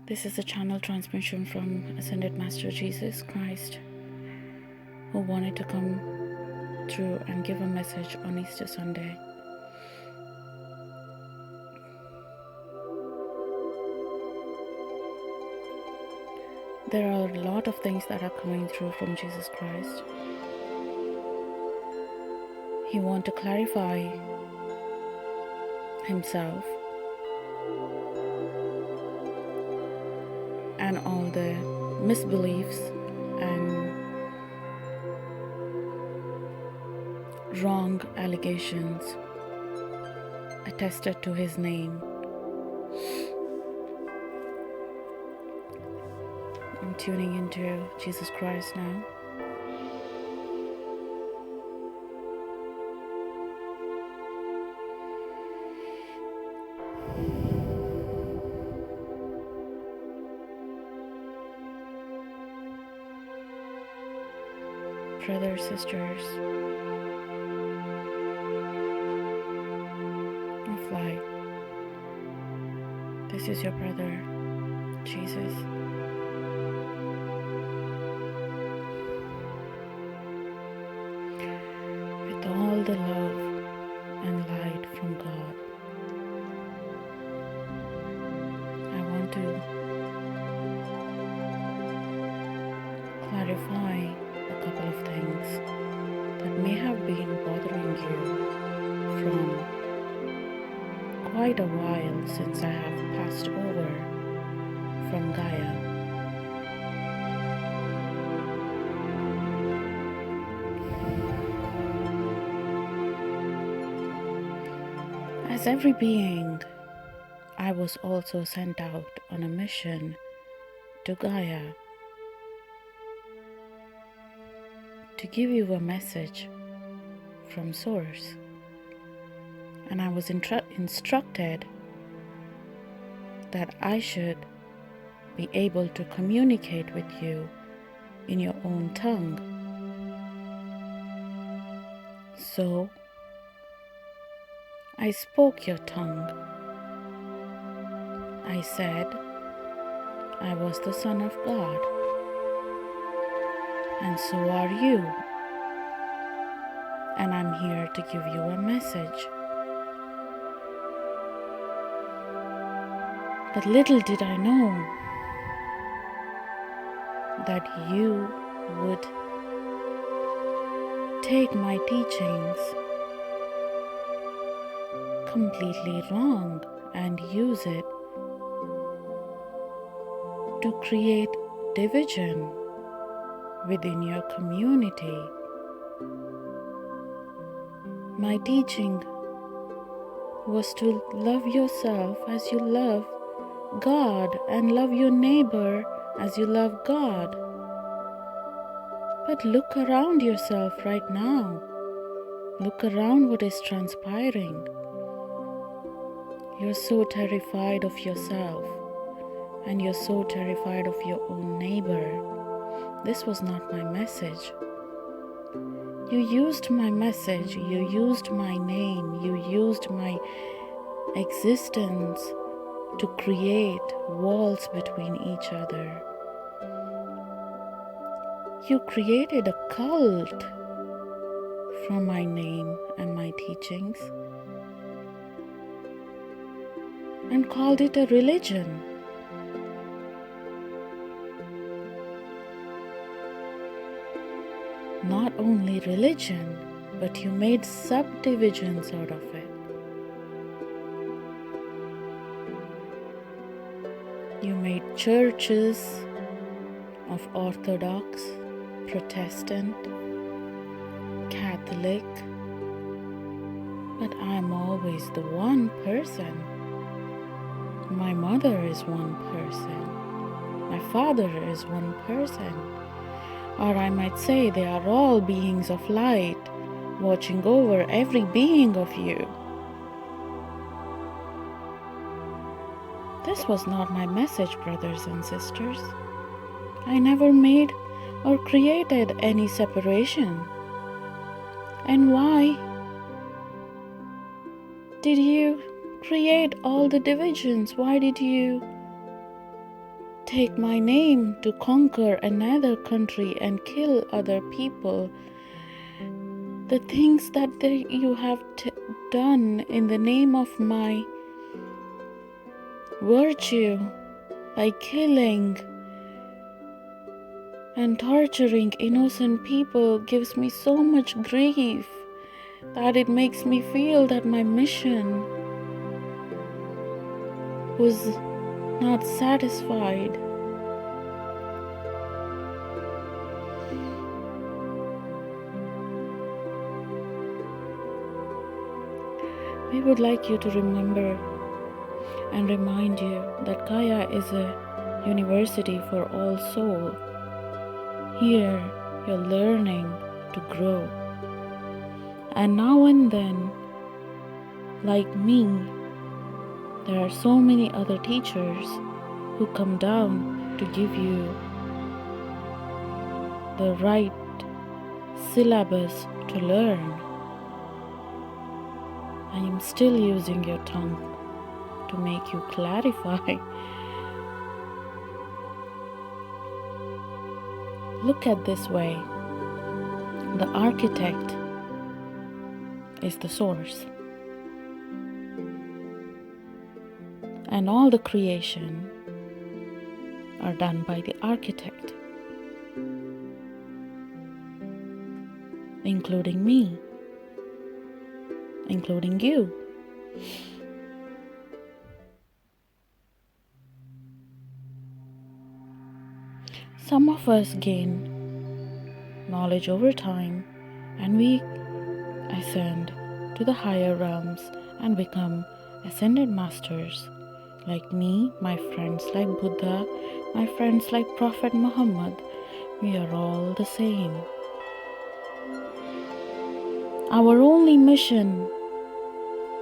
This is a channel transmission from Ascended Master Jesus Christ, who wanted to come through and give a message on Easter Sunday. There are a lot of things that are coming through from Jesus Christ. He wants to clarify himself and all the misbeliefs and wrong allegations attested to his name. I'm tuning into Jesus Christ now. Brothers, sisters of light, this is your brother, Jesus. With all the love and light from God, I want to clarify a couple of things that may have been bothering you from quite a while since I have passed over from Gaia. As every being, I was also sent out on a mission to Gaia to give you a message from Source. And I was instructed that I should be able to communicate with you in your own tongue. So I spoke your tongue. I said I was the Son of God, and so are you. And I'm here to give you a message. But little did I know that you would take my teachings completely wrong and use it to create division within your community. My teaching was to love yourself as you love God and love your neighbor as you love God. But look around yourself right now. Look around what is transpiring. You're so terrified of yourself, and you're so terrified of your own neighbor. This was not my message. You used my message, you used my name, you used my existence to create walls between each other. You created a cult from my name and my teachings and called it a religion. Not only religion, but you made subdivisions out of it. You made churches of Orthodox, Protestant, Catholic, but I'm always the one person. My mother is one person. My father is one person. Or I might say they are all beings of light, watching over every being of you. This was not my message, brothers and sisters. I never made or created any separation. And why did you create all the divisions? Why did you take my name to conquer another country and kill other people. The things that you have done in the name of my virtue, by killing and torturing innocent people, gives me so much grief that it makes me feel that my mission was not satisfied. We would like you to remember and remind you that Gaia is a university for all soul. Here you're learning to grow. And now and then, like me, there are so many other teachers who come down to give you the right syllabus to learn. I am still using your tongue to make you clarify. Look at this way. The architect is the source. And all the creation are done by the architect, including me, including you. Some of us gain knowledge over time, and we ascend to the higher realms and become ascended masters. Like me, my friends like Buddha, my friends like Prophet Muhammad, we are all the same. Our only mission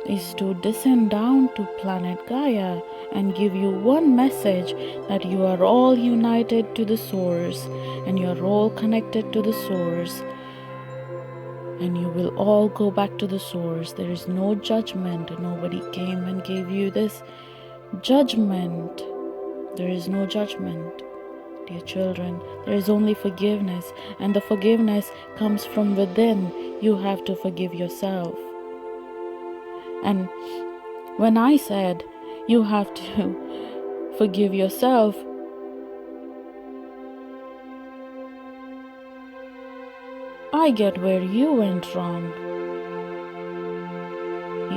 is to descend down to planet Gaia and give you one message, that you are all united to the source and you are all connected to the source, and you will all go back to the source. There is no judgment. Nobody came and gave you this judgment. There is no judgment, dear children. There is only forgiveness, and the forgiveness comes from within. You have to forgive yourself. And when I said you have to forgive yourself, I get where you went wrong.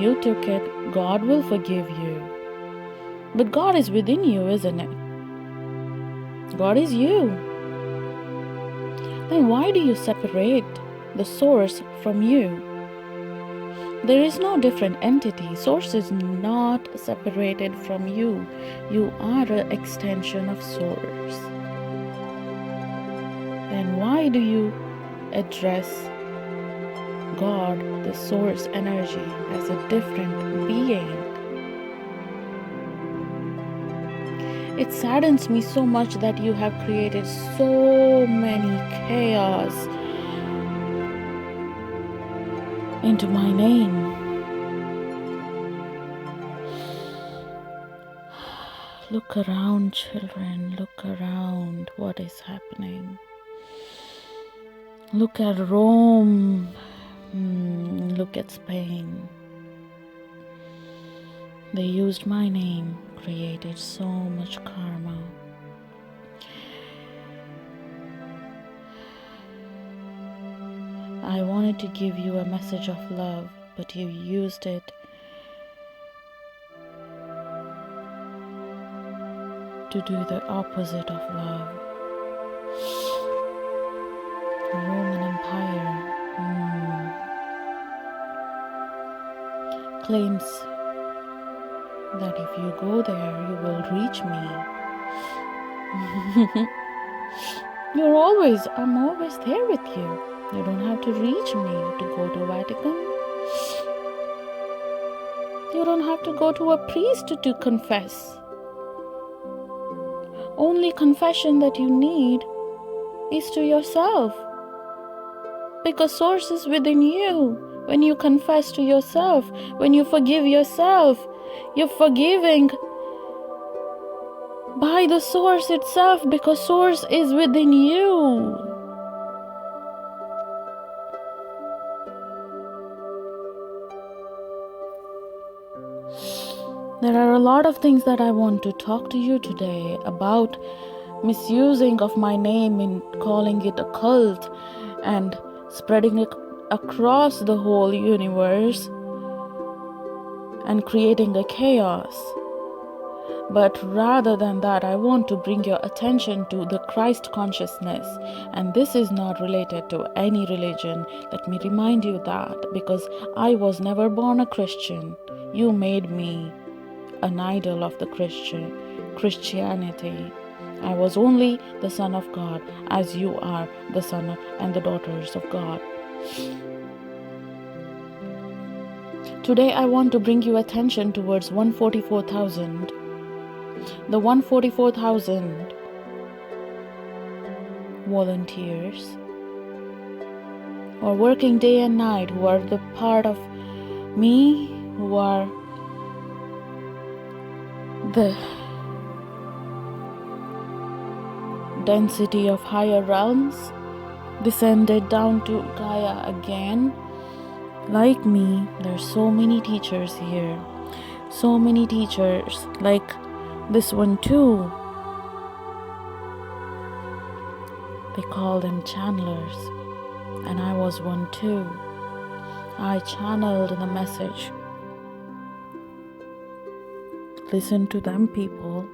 You took it, God will forgive you. But God is within you, isn't it? God is you. Then why do you separate the source from you? There is no different entity. Source is not separated from you. You are an extension of source. Then why do you address God, the source energy, as a different being? It saddens me so much that you have created so many chaos into my name. Look around, children. Look around. What is happening? Look at Rome. Look at Spain. They used my name, created so much karma. I wanted to give you a message of love, but you used it to do the opposite of love. Roman Empire claims that if you go there, you will reach me. I'm always there with you. You don't have to reach me to go to Vatican. You don't have to go to a priest to confess. Only confession that you need is to yourself. Because source is within you. When you confess to yourself, when you forgive yourself, you're forgiving by the source itself, because source is within you. There are a lot of things that I want to talk to you today about misusing of my name in calling it a cult and spreading it across the whole universe and creating a chaos. But rather than that, I want to bring your attention to the Christ consciousness. And this is not related to any religion. Let me remind you that, because I was never born a Christian. You made me an idol of the Christianity. I was only the son of God, as you are the son and the daughters of God. Today I want to bring you attention towards 144,000. The 144,000 volunteers who are working day and night, who are the part of me, who are the density of higher realms, descended down to Gaia again. Like me, there's so many teachers here. So many teachers, like this one too. They call them channelers, and I was one too. I channeled the message. Listen to them, people.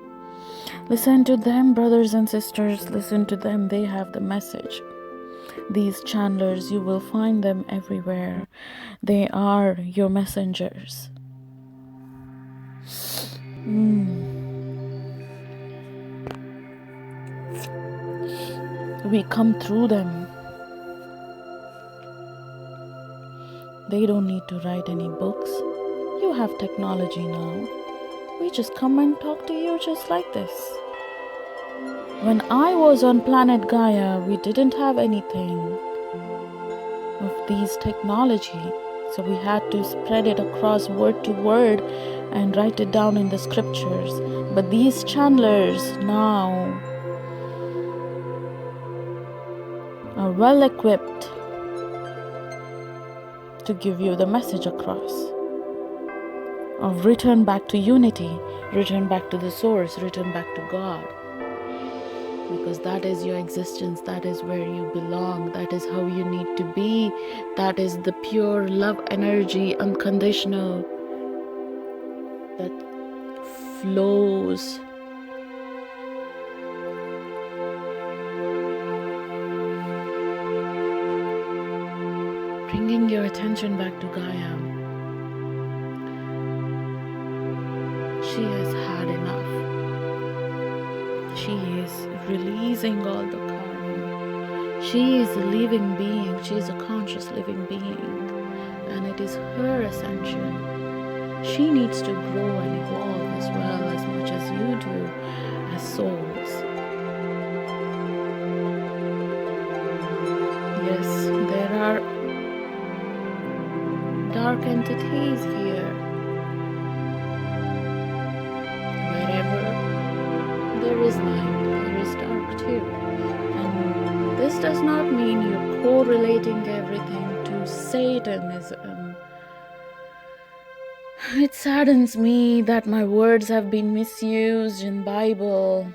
Listen to them, brothers and sisters. Listen to them. They have the message. These channelers, you will find them everywhere. They are your messengers. We come through them. They don't need to write any books. You have technology now. We just come and talk to you just like this. When I was on planet Gaia, we didn't have anything of these technology. So we had to spread it across word to word and write it down in the scriptures. But these channelers now are well equipped to give you the message across of return back to unity, return back to the source, return back to God. Because that is your existence, that is where you belong, that is how you need to be, that is the pure love energy, unconditional, that flows. Bringing your attention back to Gaia. She has had enough. She is releasing all the karma. She is a living being. She is a conscious living being. And it is her ascension. She needs to grow and evolve as well, as much as you do, as souls. Yes, there are dark entities here. Wherever there is light, there is dark too. And this does not mean you're correlating everything to Satanism. It saddens me that my words have been misused in Bible.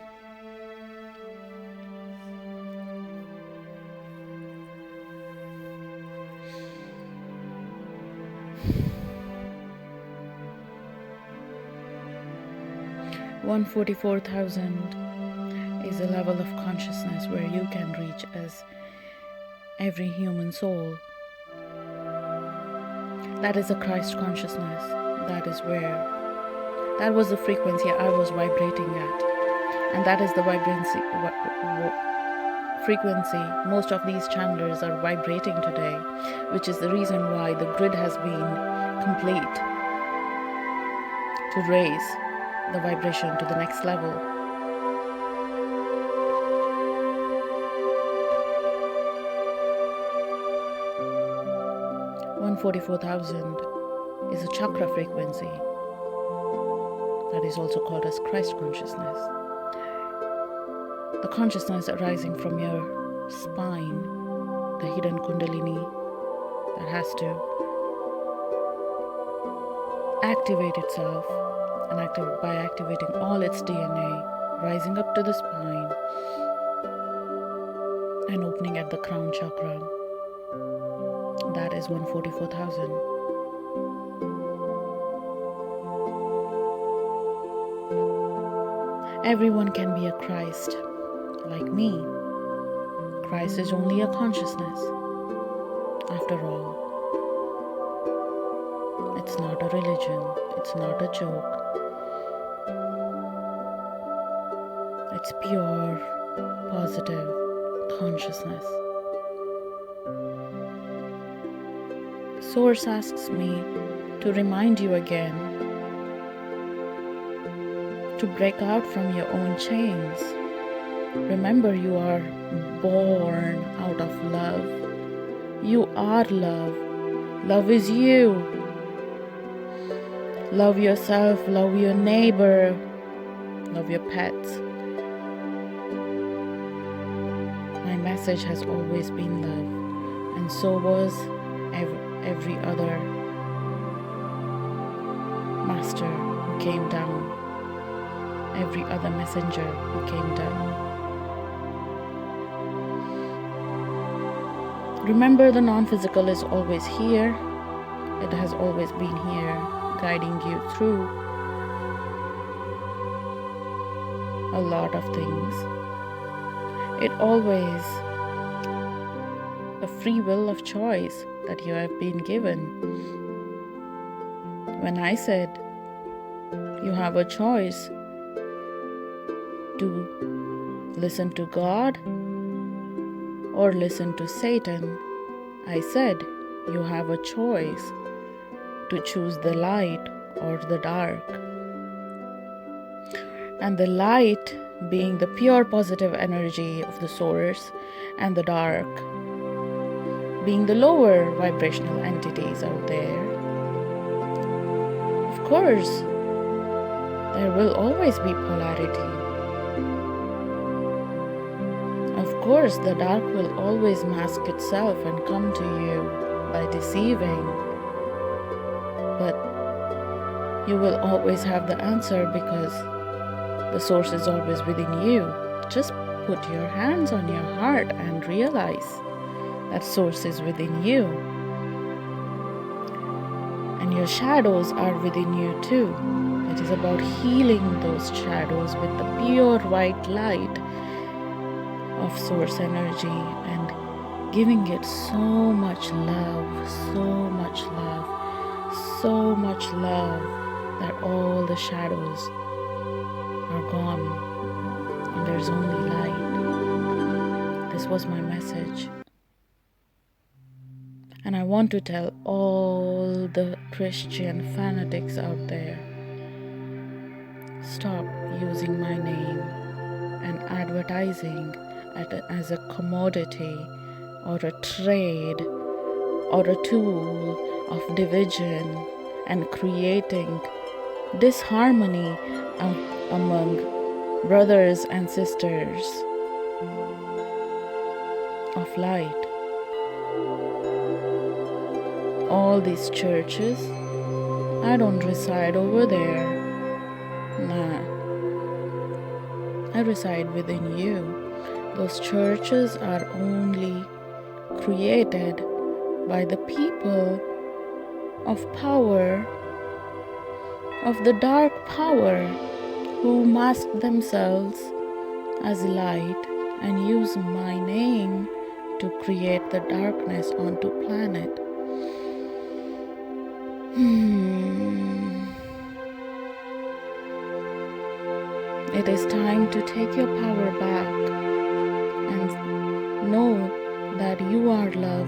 $144,000 is a level of consciousness where you can reach as every human soul. That is a Christ consciousness. That is where, that was the frequency I was vibrating at. And that is the frequency most of these channelers are vibrating today, which is the reason why the grid has been complete to raise the vibration to the next level. $144,000 is a chakra frequency that is also called as Christ consciousness. the consciousness arising from your spine, the hidden Kundalini that has to activate itself, and by activating all its DNA, rising up to the spine and opening at the crown chakra. That is 144,000. Everyone can be a Christ, like me. Christ is only a consciousness. After all, it's not a religion, it's not a joke. It's pure, positive consciousness. Source asks me to remind you again to break out from your own chains. Remember, you are born out of love. You are love. Love is you. Love yourself, love your neighbor, love your pets. My message has always been love, and so was every other master who came down, every other messenger who came down. Remember, the non-physical is always here. It has always been here, guiding you through a lot of things. It always a free will of choice that you have been given. When I said you have a choice to listen to God or listen to Satan, I said you have a choice to choose the light or the dark. And the light being the pure positive energy of the source, and the dark being the lower vibrational entities out there. Of course, there will always be polarity. Of course, the dark will always mask itself and come to you by deceiving. But you will always have the answer, because the source is always within you. Just put your hands on your heart and realize that source is within you. And your shadows are within you too. It is about healing those shadows with the pure white light of source energy and giving it so much love, so much love, so much love that all the shadows are gone and there's only light. This was my message. And I want to tell all the Christian fanatics out there, stop using my name and advertising as a commodity or a trade or a tool of division and creating disharmony among brothers and sisters of light. All these churches, I don't reside over there. Nah, I reside within you. Those churches are only created by the people of power, of the dark power, who mask themselves as light and use my name to create the darkness onto planet. It is time to take your power back and know that you are love.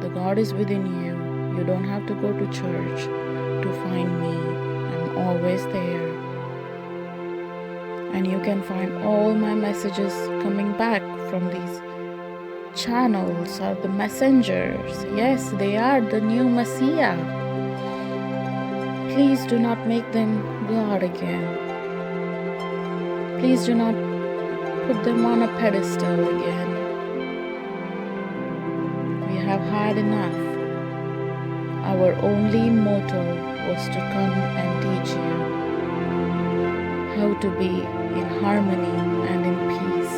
The God is within you. You don't have to go to church to find me. I'm always there. And you can find all my messages coming back from these channels or the messengers. Yes, they are the new Messiah. Please do not make them God again. Please do not put them on a pedestal again. We have had enough. Our only motto was to come and teach you how to be in harmony and in peace,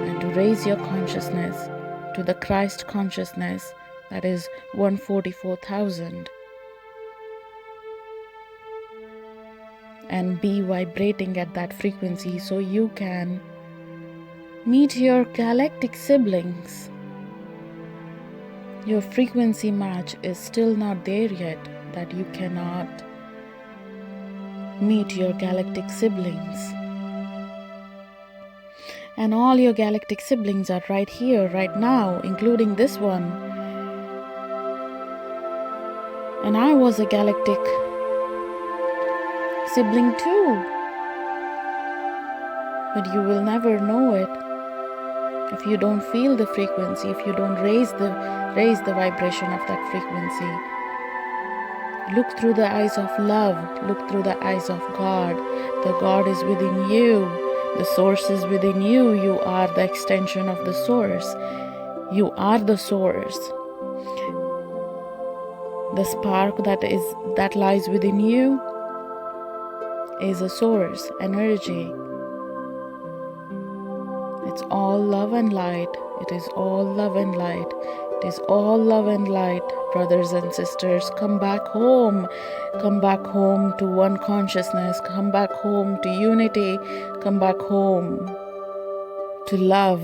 and to raise your consciousness to the Christ consciousness that is 144,000, and be vibrating at that frequency so you can meet your galactic siblings. Your frequency match is still not there yet, that you cannot meet your galactic siblings. And all your galactic siblings are right here, right now, including this one. And I was a galactic sibling too. But you will never know it if you don't feel the frequency, if you don't raise the vibration of that frequency. Look through the eyes of love. Look through the eyes of God. The God is within you. The source is within you. You are the extension of the source. You are the source. The spark that lies within you is a source, energy. It's all love and light. It is all love and light. It is all love and light. Brothers and sisters, come back home. Come back home to one consciousness. Come back home to unity. Come back home to love.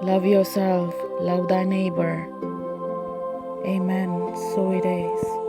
Love yourself. Love thy neighbor. Amen. So it is.